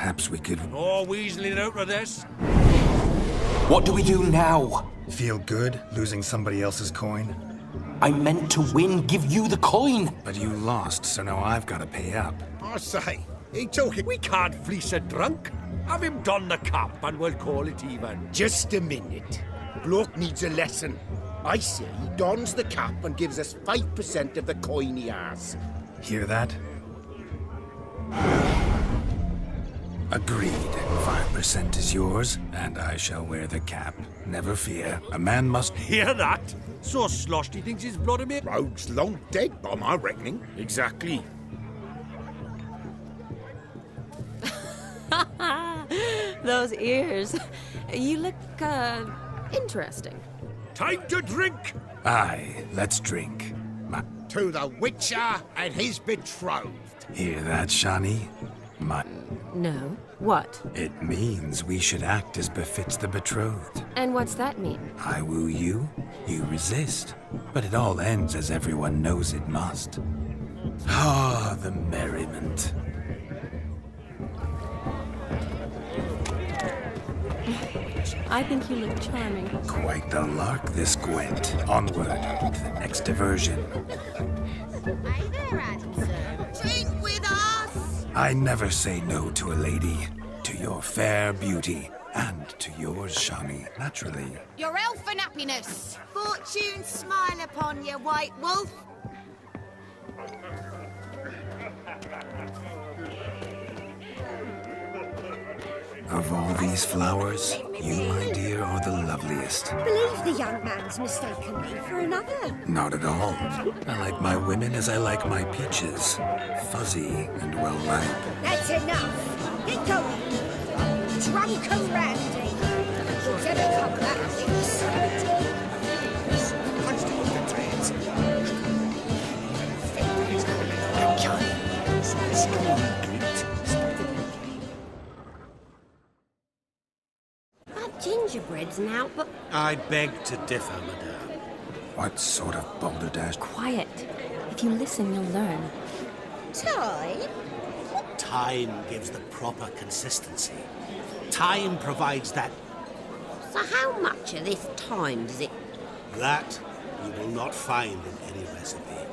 Perhaps we could... No weaseling out of this. What do we do now? Feel good losing somebody else's coin? I meant to win, give you the coin. But you lost, so now I've got to pay up. I say, ain't talking. We can't fleece a drunk. Have him don the cap and we'll call it even. Just a minute. Bloke needs a lesson. I say he dons the cap and gives us 5% of the coin he has. Hear that? Agreed. 5% is yours, and I shall wear the cap. Never fear. A man must... Hear that? So sloshed he thinks his blood a bit. Rogue's long dead, by my reckoning. Exactly. Those ears. You look, interesting. Time to drink! Aye, let's drink. To the Witcher and his betrothed. Hear that, Shani? No. What? It means we should act as befits the betrothed. And what's that mean? I woo you, you resist. But it all ends as everyone knows it must. Ah, the merriment. I think you look charming. Quite the lark, this Gwent. Onward to the next diversion. Hey there, Adamson. Drink with us! I never say no to a lady. To your fair beauty. And to yours, Shani, naturally. Your elfin happiness. Fortune smile upon you, White Wolf. Of all these flowers, you, my dear, are the loveliest. Believe the young man's mistaken me for another. Not at all. I like my women as I like my peaches. Fuzzy and well ripe. That's enough. Get going. Drunken Randy. You'll never come back, That gingerbread's now, but I beg to differ, madame. What sort of balderdash? quiet. If you listen, you'll learn. Time? Time gives the proper consistency. Time provides that. So how much of this time does it... That you will not find in any recipe.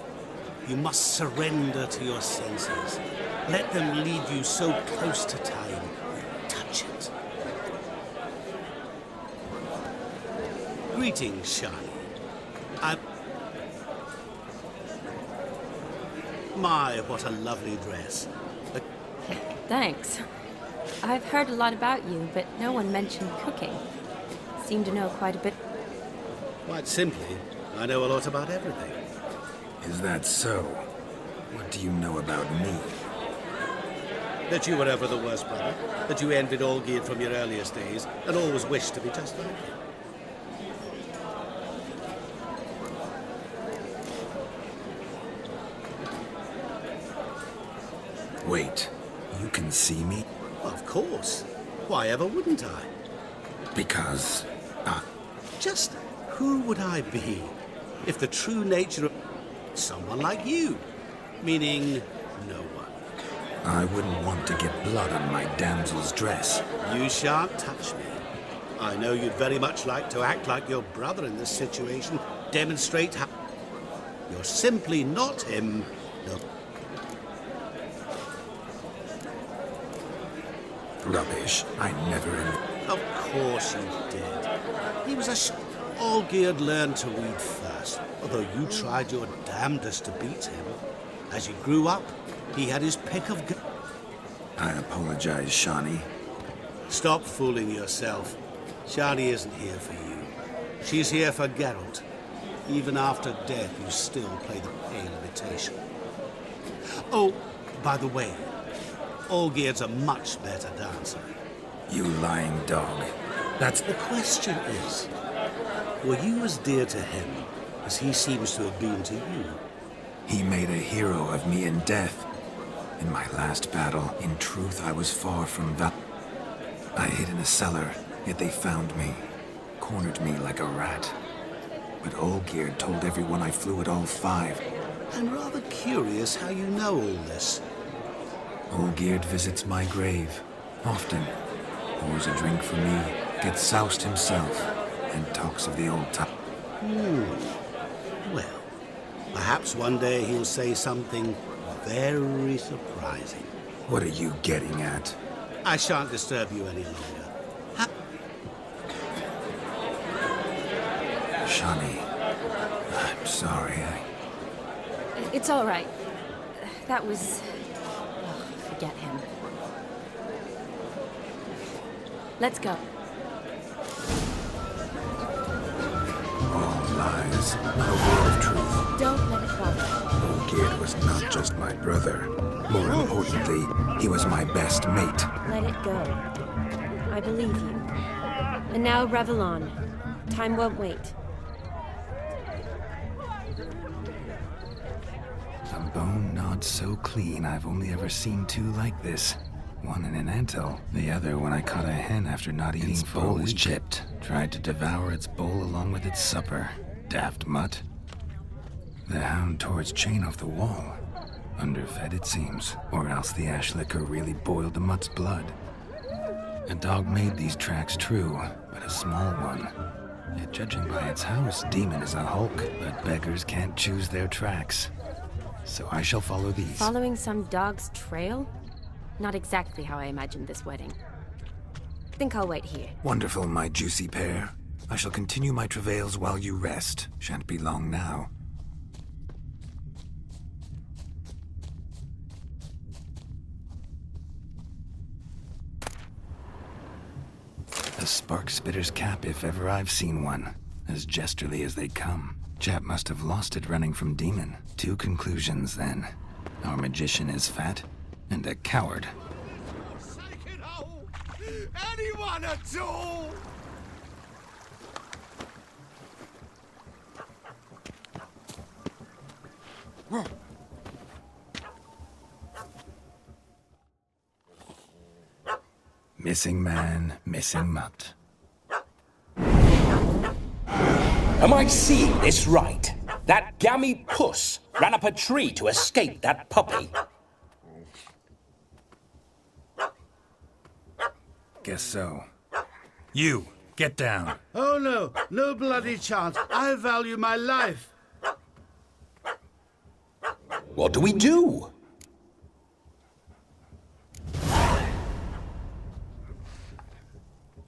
You must surrender to your senses. Let them lead you so close to time, you touch it. Greetings, Shani. My, what a lovely dress. Thanks. I've heard a lot about you, but no one mentioned cooking. Seem to know quite a bit. Quite simply, I know a lot about everything. Is that so? What do you know about me? That you were ever the worst brother, that you envied Olgierd from your earliest days, and always wished to be just like him. Wait, you can see me? Of course. Why ever wouldn't I? Because... Just who would I be if the true nature of someone like you, meaning no one? I wouldn't want to get blood on my damsel's dress. You shan't touch me. I know you'd very much like to act like your brother in this situation, demonstrate how... You're simply not him. No. Rubbish. I never... Of course you did. He was Olgierd learned to read first, although you tried your damnedest to beat him. As you grew up, he had his pick of... I apologize, Shani. Stop fooling yourself. Shani isn't here for you. She's here for Geralt. Even after death, you still play the pale imitation. Oh, by the way, Olgierd's a much better dancer. You lying dog. That's... The question is, were you as dear to him as he seems to have been to you? He made a hero of me in death. In my last battle, in truth, I was far from that. I hid in a cellar, yet they found me. Cornered me like a rat. But Olgierd told everyone I flew at all 5. I'm rather curious how you know all this. Olgierd visits my grave. Often, pours a drink for me, gets soused himself, and talks of the old time. Well, perhaps one day he'll say something very surprising. What are you getting at? I shan't disturb you any longer. Shani, I'm sorry. It's all right. That was... Oh, forget him. Let's go. All lies, not a word of truth. Don't let it bother you. Olgierd was not just my brother. More importantly, he was my best mate. Let it go. I believe you. And now, Revelon. Time won't wait. A bone gnawed so clean I've only ever seen two like this. One in an anthill, the other when I caught a hen after not eating for a week. Its bowl is chipped. Tried to devour its bowl along with its supper. Daft mutt. The hound tore its chain off the wall. Underfed, it seems. Or else the ash liquor really boiled the mutt's blood. A dog made these tracks true, but a small one. Yet judging by its house, Demon is a hulk, but beggars can't choose their tracks. So I shall follow these. Following some dog's trail? Not exactly how I imagined this wedding. Think I'll wait here. Wonderful, my juicy pair. I shall continue my travails while you rest. Shan't be long now. A spark spitter's cap if ever I've seen one. As jesterly as they come. Chap must have lost it running from Demon. Two conclusions, then. Our magician is fat, and a coward. Anyone at all? Missing man, missing mutt. Am I seeing this right? That gammy puss ran up a tree to escape that puppy. Guess so. You, get down. Oh no, no bloody chance. I value my life. What do we do?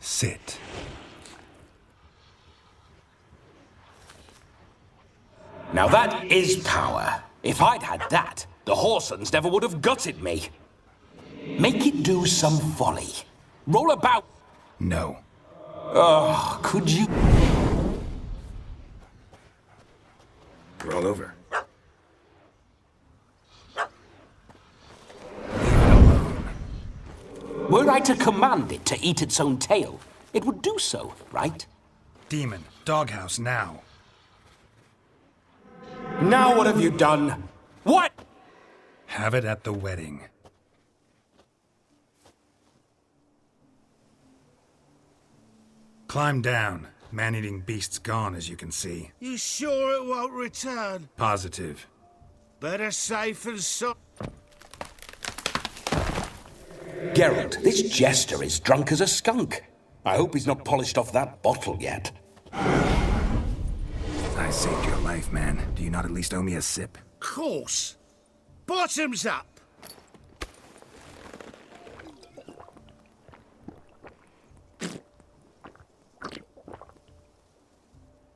Sit. Now that is power. If I'd had that, the Horsons never would have gutted me. Make it do some folly. Roll about. No. Oh, could you? Roll over. Were I to command it to eat its own tail, it would do so, right? Demon, doghouse now. Now what have you done? What? Have it at the wedding. Climb down. Man-eating beast's gone, as you can see. You sure it won't return? Positive. Better safe than sorry. Geralt, this jester is drunk as a skunk. I hope he's not polished off that bottle yet. I saved your life, man. Do you not at least owe me a sip? Course. Bottoms up.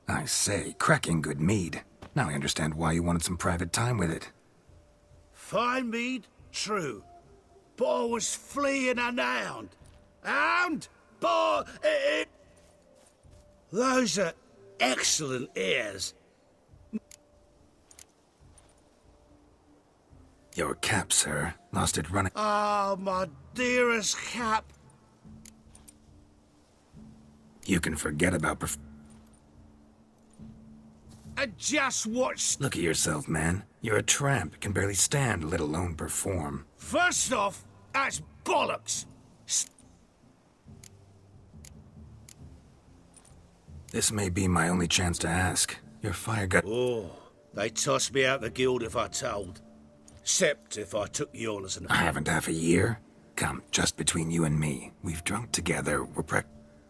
I say, cracking good mead. Now I understand why you wanted some private time with it. Fine mead, true. But I was fleeing an hound. Hound? But those are excellent ears. Your cap, sir. Lost it running. Ah, my dearest cap. You can forget about And just watch. Look at yourself, man. You're a tramp, can barely stand, let alone perform. First off, that's bollocks. This may be my only chance to ask. Your fire got... Oh, they toss me out the guild if I told. Except if I took you on as an... I haven't half a year. Come, just between you and me. We've drunk together.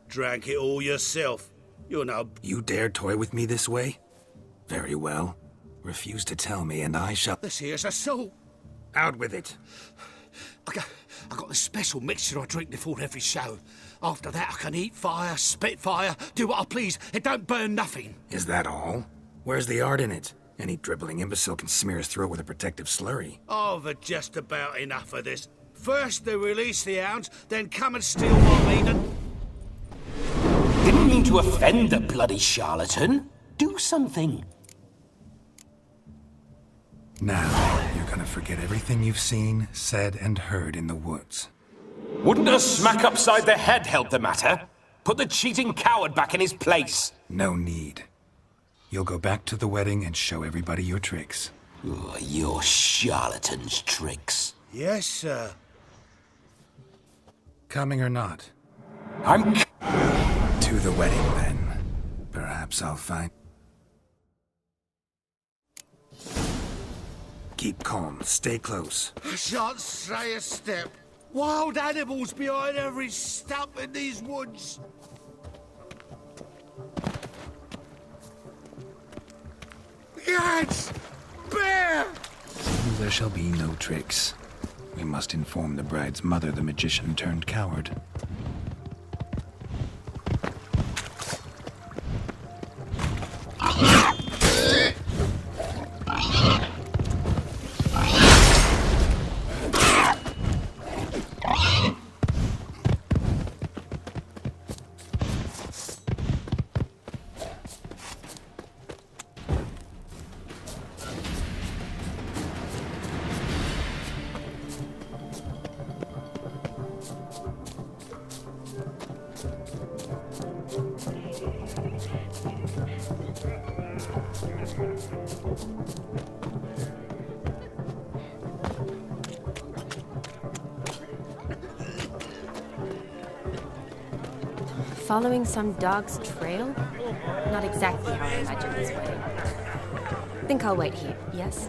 Drank it all yourself. You're no... You dare toy with me this way? Very well. Refuse to tell me and I shall... This here's assault. Out with it. I got this special mixture I drink before every show. After that, I can eat fire, spit fire, do what I please. It don't burn nothing. Is that all? Where's the art in it? Any dribbling imbecile can smear his throat with a protective slurry. I've had just about enough of this. First they release the hounds, then come and steal my meat and... Didn't mean to offend the bloody charlatan. Do something. Now, you're gonna forget everything you've seen, said, and heard in the woods. Wouldn't a smack upside the head help the matter? Put the cheating coward back in his place. No need. You'll go back to the wedding and show everybody your tricks. Oh, your charlatan's tricks. Yes, sir. Coming or not? I'm... To the wedding, then. Perhaps I'll find... Keep calm. Stay close. I shan't stray a step. Wild animals behind every stump in these woods. Yes! Bear! There shall be no tricks. We must inform the bride's mother the magician turned coward. Following some dog's trail? Not exactly how I imagined this wedding. Think I'll wait here, yes?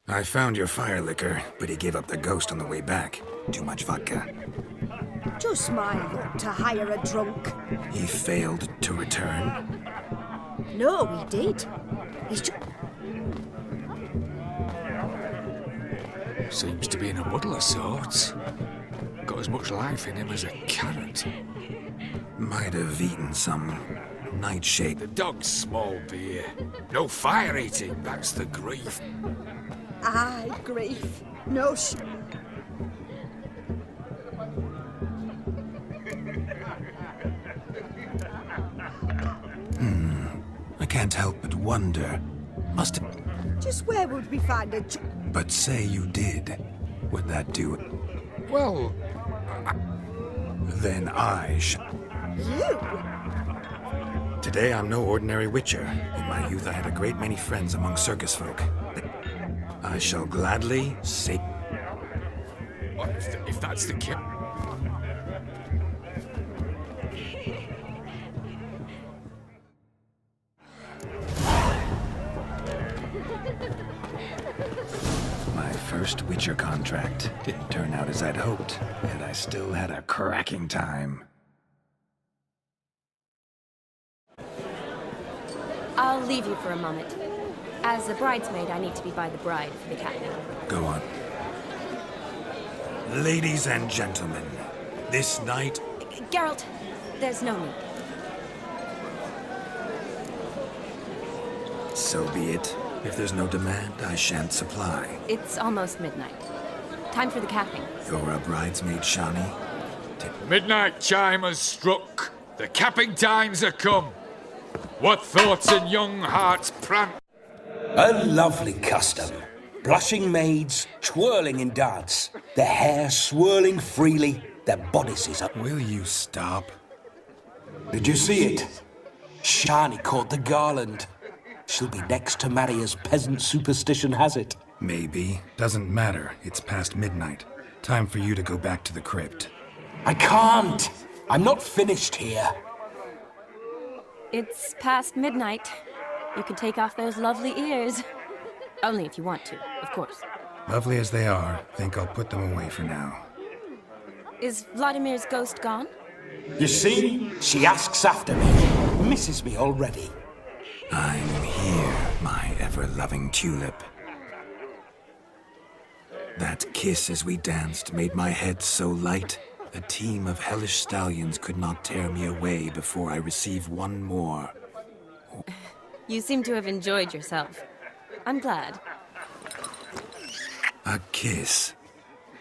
I found your fire liquor, but he gave up the ghost on the way back. Too much vodka. Just my luck to hire a drunk. He failed to return. No, he did. He's just... Seems to be in a muddle of sorts. Got as much life in him as a carrot. Might have eaten some nightshade. The dog's small beer. No fire eating, that's the grief. Aye, grief. No I can't help but wonder. Must have... Just where would we find a... But say you did. Would that do it? Well... Then I shall... You? Today I'm no ordinary witcher. In my youth I had a great many friends among circus folk. I shall gladly say... Well, if that's the case... My first witcher contract didn't turn out as I'd hoped, and I still had a cracking time. I'll leave you for a moment. As a bridesmaid, I need to be by the bride for the captain. Go on. Ladies and gentlemen, this night... Geralt, there's no need. So be it. If there's no demand, I shan't supply. It's almost midnight. Time for the capping. You're a bridesmaid, Shani? The midnight chime has struck. The capping times are come. What thoughts in young hearts prant? A lovely custom. Blushing maids, twirling in dance. Their hair swirling freely, their bodices up. Will you stop? Did you see it? Shani caught the garland. She'll be next to marry as peasant superstition has it. Maybe. Doesn't matter. It's past midnight. Time for you to go back to the crypt. I can't. I'm not finished here. It's past midnight. You can take off those lovely ears. Only if you want to, of course. Lovely as they are, think I'll put them away for now. Is Vladimir's ghost gone? You see? She asks after me. Misses me already. I'm here, my ever-loving tulip. That kiss as we danced made my head so light, a team of hellish stallions could not tear me away before I receive one more. You seem to have enjoyed yourself. I'm glad. A kiss.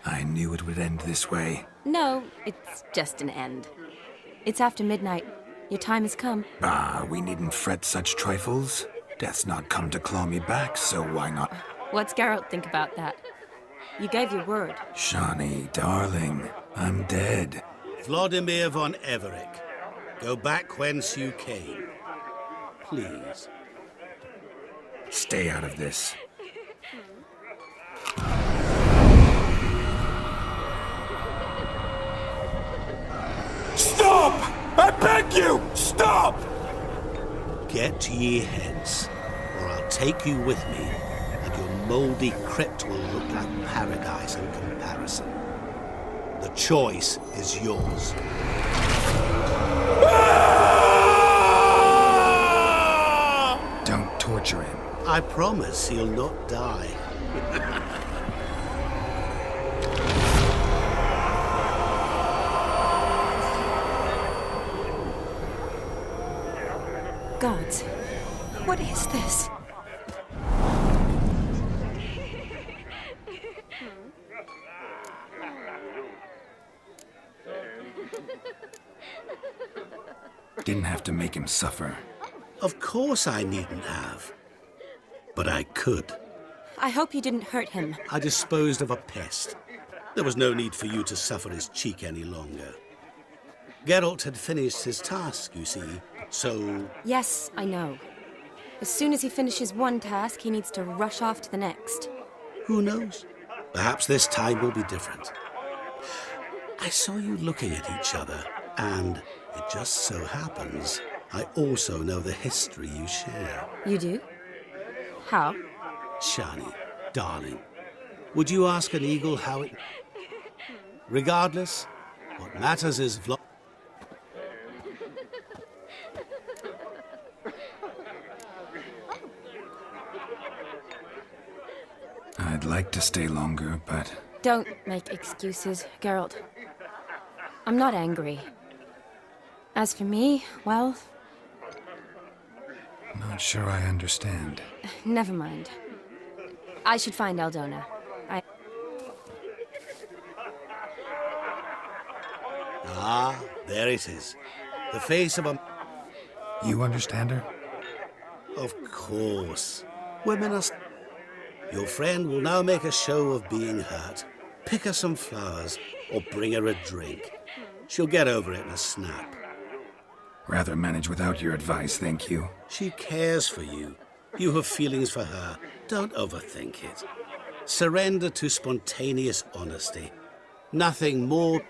I knew it would end this way. No, it's just an end. It's after midnight. Your time has come. Ah, we needn't fret such trifles. Death's not come to claw me back, so why not? What's Geralt think about that? You gave your word. Shani, darling, I'm dead. Vladimir von Everick, go back whence you came. Please. Stay out of this. Stop! I beg you! Stop! Get ye hence, or I'll take you with me, and your mouldy crypt will look like paradise in comparison. The choice is yours. Don't torture him. I promise he'll not die. Gods, what is this? Didn't have to make him suffer. Of course I needn't have. But I could. I hope you didn't hurt him. I disposed of a pest. There was no need for you to suffer his cheek any longer. Geralt had finished his task, you see, so... Yes, I know. As soon as he finishes one task, he needs to rush off to the next. Who knows? Perhaps this time will be different. I saw you looking at each other, and it just so happens I also know the history you share. You do? How? Shani, darling, would you ask an eagle how it... Regardless, what matters is I'd like to stay longer, but... Don't make excuses, Geralt. I'm not angry. As for me, well... Not sure I understand. Never mind. I should find Aldona. Ah, there it is. The face of a... You understand her? Of course. Women are... Your friend will now make a show of being hurt. Pick her some flowers, or bring her a drink. She'll get over it in a snap. Rather manage without your advice, thank you. She cares for you. You have feelings for her. Don't overthink it. Surrender to spontaneous honesty. Nothing more...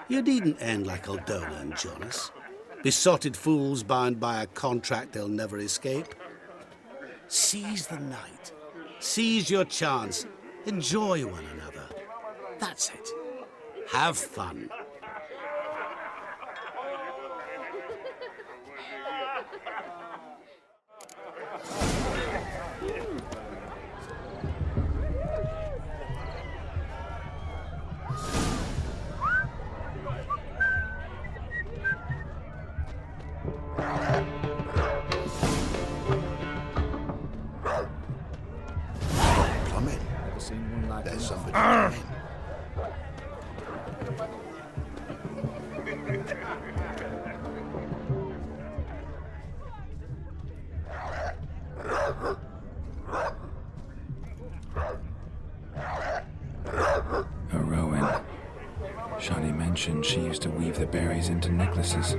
You needn't end like Aldona and Jonas. Besotted fools bound by a contract they'll never escape. Seize the night. Seize your chance. Enjoy one another. That's it. Have fun. There's somebody coming. A Rowan. Shani mentioned she used to weave the berries into necklaces.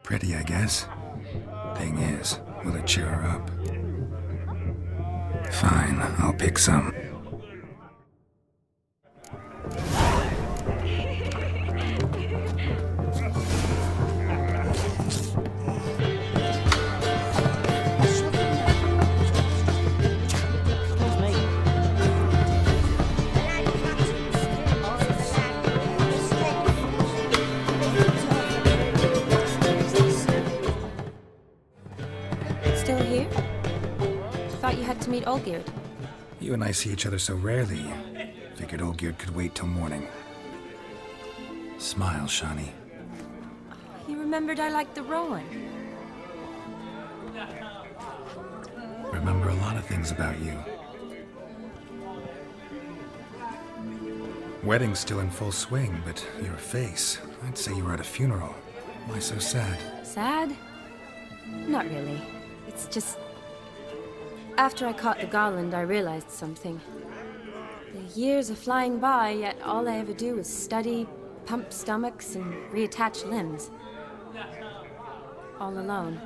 Pretty, I guess. Thing is, will it cheer her up? Fine, I'll pick some. thought you had to meet Olgierd. You and I see each other so rarely. Figured Olgierd could wait till morning. Smile, Shani. You remembered I liked the Rowan. Remember a lot of things about you. Wedding's still in full swing, but your face, I'd say you were at a funeral. Why so sad? Sad? Not really. It's just... After I caught the Garland, I realized something. The years are flying by, yet all I ever do is study, pump stomachs, and reattach limbs. All alone.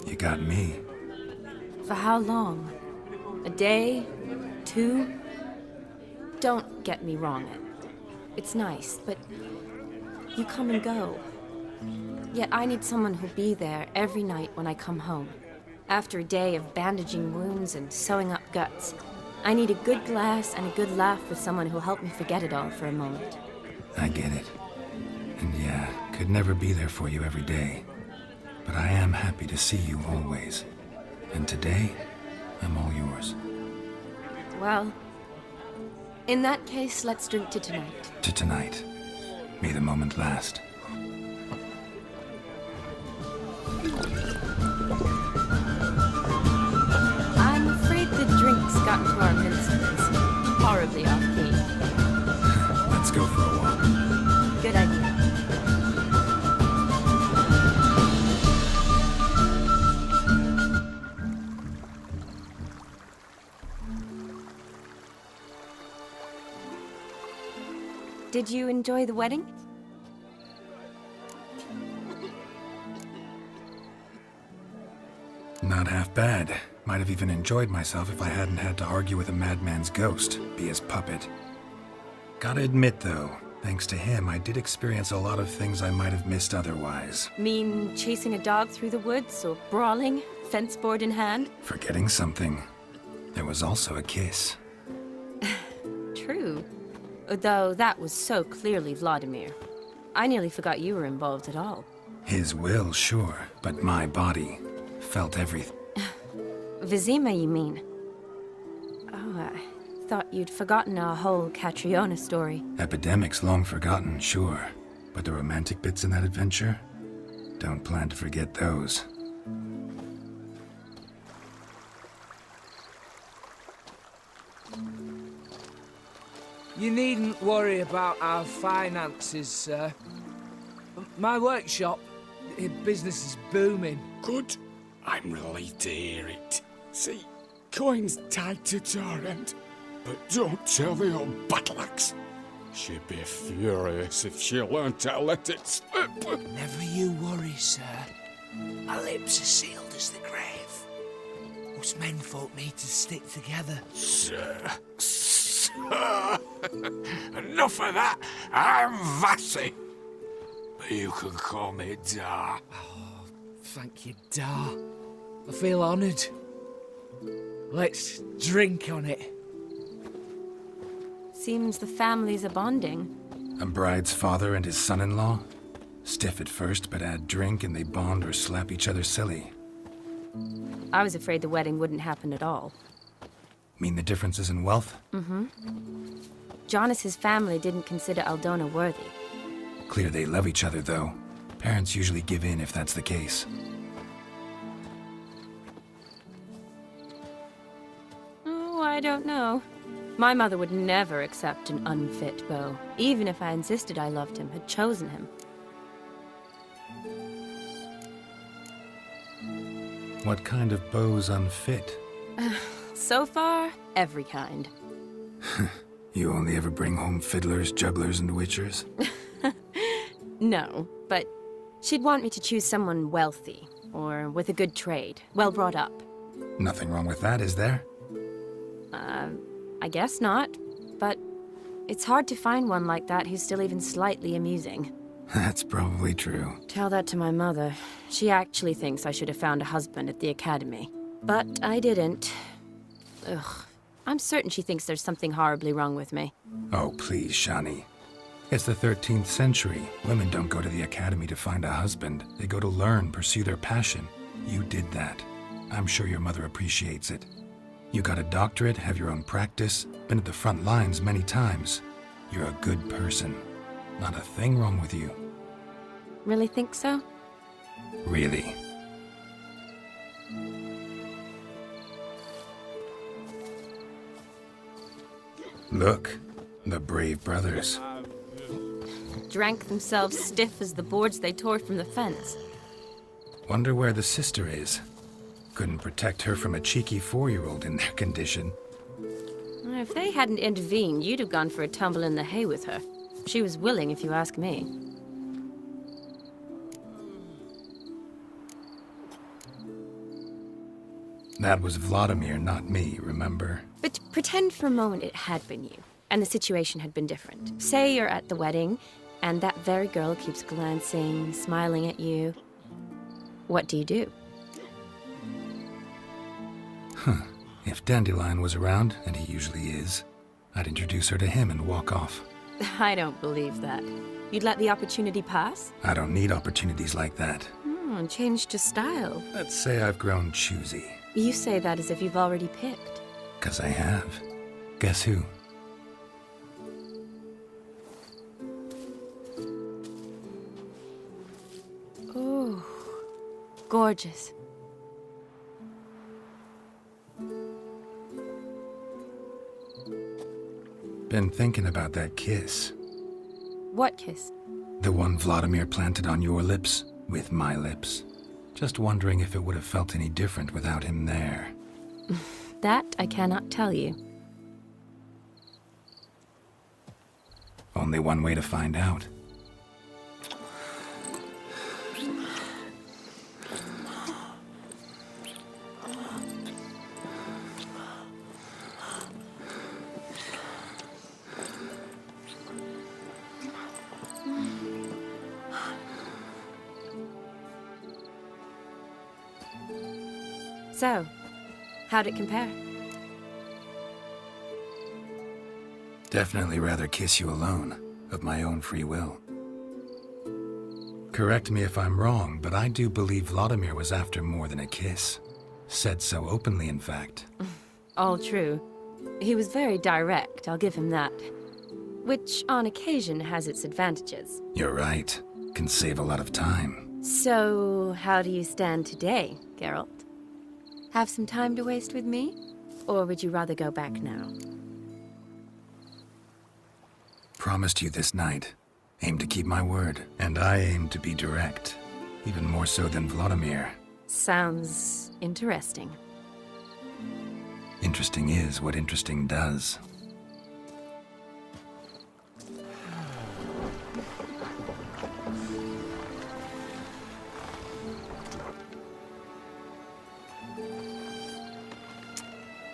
You got me. For how long? A day? 2? Don't get me wrong. It's nice, but you come and go. Yet I need someone who'll be there every night when I come home. After a day of bandaging wounds and sewing up guts, I need a good glass and a good laugh with someone who'll help me forget it all for a moment. I get it. And yeah, could never be there for you every day. But I am happy to see you always. And today, I'm all yours. Well, in that case, let's drink to tonight. To tonight. May the moment last. I'm afraid the drink's gotten to our principles. Horribly off key. Let's go for a walk. Good idea. Did you enjoy the wedding? Not half bad. Might have even enjoyed myself if I hadn't had to argue with a madman's ghost, be his puppet. Gotta admit, though, thanks to him, I did experience a lot of things I might have missed otherwise. Mean chasing a dog through the woods, or brawling, fence board in hand? Forgetting something. There was also a kiss. True. Though that was so clearly Vladimir. I nearly forgot you were involved at all. His will, sure, but my body felt everything. Vizima, you mean? Oh, I thought you'd forgotten our whole Catriona story. Epidemics long forgotten, sure. But the romantic bits in that adventure? Don't plan to forget those. You needn't worry about our finances, sir. My workshop, business is booming. Good. I'm relieved to hear it. See, coin's tied to Torrent, but don't tell the old battle-axe. She'd be furious if she learned to let it slip. Never you worry, sir. My lips are sealed as the grave. Us menfolk need to stick together. Sir. Enough of that. I'm Vassy. But you can call me Dar. Oh, thank you, Dar. I feel honoured. Let's drink on it. Seems the families are bonding. A bride's father and his son-in-law? Stiff at first, but add drink and they bond or slap each other silly. I was afraid the wedding wouldn't happen at all. Mean the differences in wealth? Mm-hmm. Jonas's family didn't consider Aldona worthy. Clear they love each other, though. Parents usually give in if that's the case. Oh, I don't know. My mother would never accept an unfit beau, even if I insisted I loved him, had chosen him. What kind of beau's unfit? So far, every kind. You only ever bring home fiddlers, jugglers, and witchers? No, but she'd want me to choose someone wealthy, or with a good trade, well brought up. Nothing wrong with that, is there? I guess not, but it's hard to find one like that who's still even slightly amusing. That's probably true. Tell that to my mother. She actually thinks I should have found a husband at the academy. But I didn't. Ugh. I'm certain she thinks there's something horribly wrong with me. Oh, please, Shani. It's the 13th century. Women don't go to the academy to find a husband. They go to learn, pursue their passion. You did that. I'm sure your mother appreciates it. You got a doctorate, have your own practice, been at the front lines many times. You're a good person. Not a thing wrong with you. Really think so? Really. Look, the brave brothers. Drank themselves stiff as the boards they tore from the fence. Wonder where the sister is. Couldn't protect her from a cheeky 4-year-old in their condition. If they hadn't intervened, you'd have gone for a tumble in the hay with her. She was willing, if you ask me. That was Vladimir, not me, remember? But pretend for a moment it had been you, and the situation had been different. Say you're at the wedding, and that very girl keeps glancing, smiling at you. What do you do? If Dandelion was around, and he usually is, I'd introduce her to him and walk off. I don't believe that. You'd let the opportunity pass? I don't need opportunities like that. Changed your style. Let's say I've grown choosy. You say that as if you've already picked. 'Cause I have. Guess who? Ooh, gorgeous. Been thinking about that kiss. What kiss? The one Vladimir planted on your lips, with my lips. Just wondering if it would have felt any different without him there. That I cannot tell you. Only one way to find out. So, how'd it compare? Definitely rather kiss you alone, of my own free will. Correct me if I'm wrong, but I do believe Vladimir was after more than a kiss. Said so openly, in fact. All true. He was very direct, I'll give him that. Which, on occasion, has its advantages. You're right. Can save a lot of time. So, how do you stand today, Geralt? Have some time to waste with me? Or would you rather go back now? Promised you this night. Aim to keep my word. And I aim to be direct. Even more so than Vladimir. Sounds interesting. Interesting is what interesting does.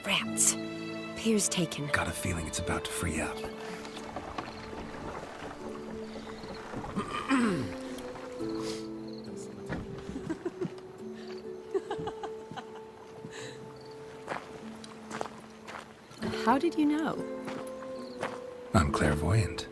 Rats. Pier's taken. Got a feeling it's about to free up. How did you know? I'm clairvoyant.